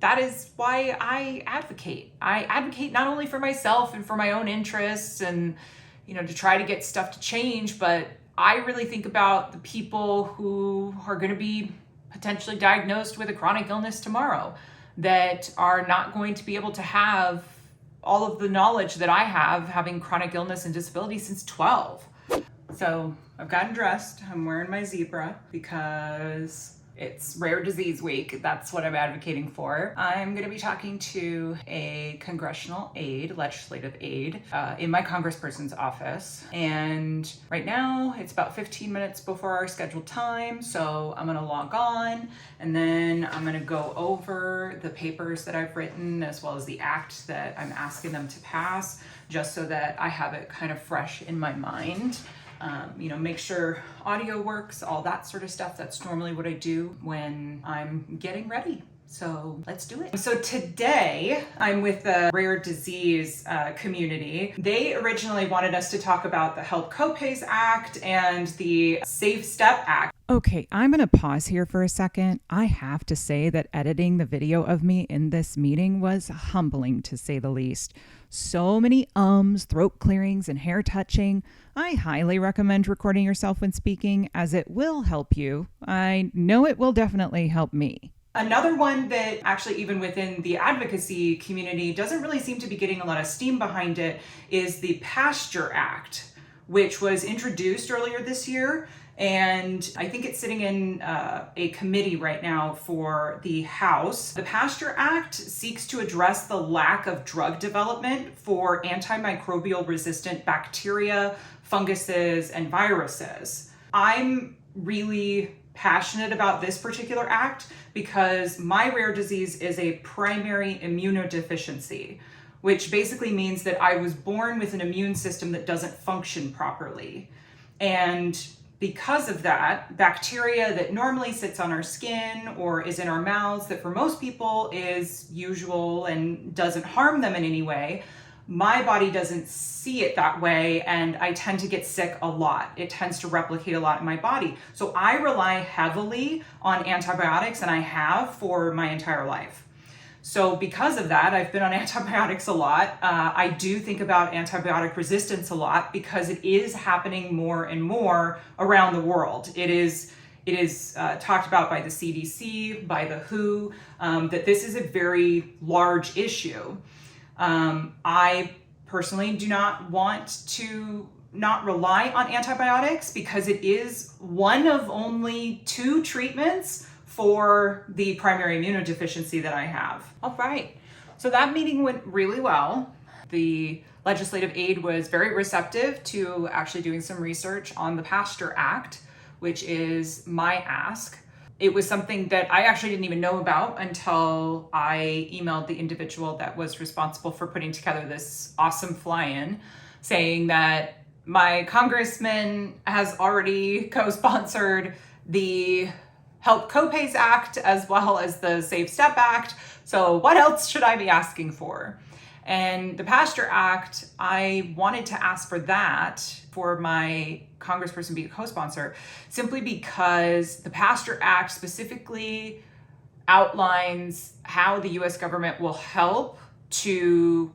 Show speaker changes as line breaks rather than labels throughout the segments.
that is why I advocate. I advocate not only for myself and for my own interests and, to try to get stuff to change, but I really think about the people who are going to be potentially diagnosed with a chronic illness tomorrow that are not going to be able to have all of the knowledge that I have having chronic illness and disability since 12. So I've gotten dressed. I'm wearing my zebra because it's Rare Disease Week. That's what I'm advocating for. I'm going to be talking to a congressional aide, legislative aide, in my congressperson's office. And right now it's about 15 minutes before our scheduled time. So I'm going to log on and then I'm going to go over the papers that I've written as well as the act that I'm asking them to pass, just so that I have it kind of fresh in my mind. Make sure audio works, all that sort of stuff. That's normally what I do when I'm getting ready. So let's do it. So today I'm with the rare disease community. They originally wanted us to talk about the Help Copays Act and the Safe Step Act.
Okay, I'm going to pause here for a second. I have to say that editing the video of me in this meeting was humbling, to say the least. So many ums, throat clearings, and hair touching. I highly recommend recording yourself when speaking, as it will help you. I know it will definitely help me.
Another one that actually even within the advocacy community doesn't really seem to be getting a lot of steam behind it is the PASTEUR Act, which was introduced earlier this year. And I think it's sitting in a committee right now for the House. The PASTEUR Act seeks to address the lack of drug development for antimicrobial resistant bacteria, funguses, and viruses. I'm really passionate about this particular act because my rare disease is a primary immunodeficiency, which basically means that I was born with an immune system that doesn't function properly. And because of that, bacteria that normally sits on our skin or is in our mouths that for most people is usual and doesn't harm them in any way, my body doesn't see it that way, and I tend to get sick a lot. It tends to replicate a lot in my body. So I rely heavily on antibiotics, and I have for my entire life. So because of that, I've been on antibiotics a lot. I do think about antibiotic resistance a lot because it is happening more and more around the world. It is talked about by the CDC, by the WHO, that this is a very large issue. I personally do not want to not rely on antibiotics because it is one of only 2 treatments for the primary immunodeficiency that I have. All right, so that meeting went really well. The legislative aide was very receptive to actually doing some research on the PASTEUR Act, which is my ask. It was something that I actually didn't even know about until I emailed the individual that was responsible for putting together this awesome fly-in, saying that my congressman has already co-sponsored the Help Copays Act as well as the Safe Step Act. So what else should I be asking for? And the PASTEUR Act, I wanted to ask for that for my congressperson being a co-sponsor, simply because the PASTEUR Act specifically outlines how the US government will help to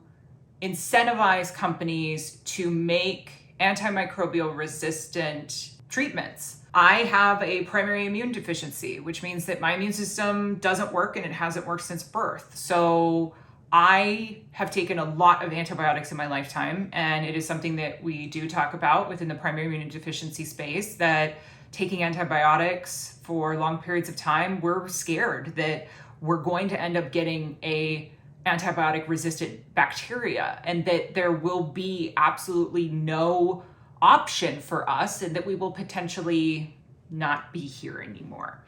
incentivize companies to make antimicrobial resistant treatments. I have a primary immune deficiency, which means that my immune system doesn't work and it hasn't worked since birth. So I have taken a lot of antibiotics in my lifetime, and it is something that we do talk about within the primary immunodeficiency space, that taking antibiotics for long periods of time, we're scared that we're going to end up getting a antibiotic resistant bacteria and that there will be absolutely no option for us and that we will potentially not be here anymore.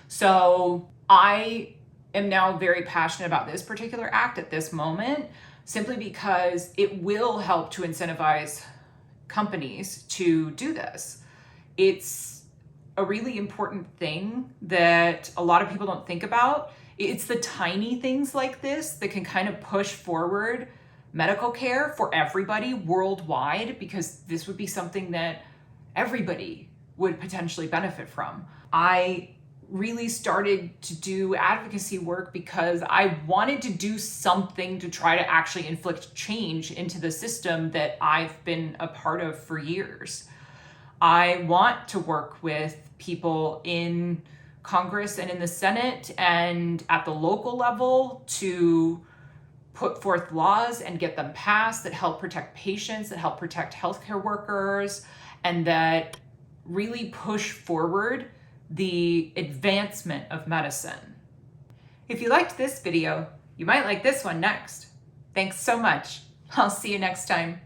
So I am now very passionate about this particular act at this moment, simply because it will help to incentivize companies to do this. It's a really important thing that a lot of people don't think about. It's the tiny things like this that can kind of push forward medical care for everybody worldwide, because this would be something that everybody would potentially benefit from. I really started to do advocacy work because I wanted to do something to try to actually inflict change into the system that I've been a part of for years. I want to work with people in Congress and in the Senate and at the local level to put forth laws and get them passed that help protect patients, that help protect healthcare workers, and that really push forward the advancement of medicine. If you liked this video, you might like this one next. Thanks so much. I'll see you next time.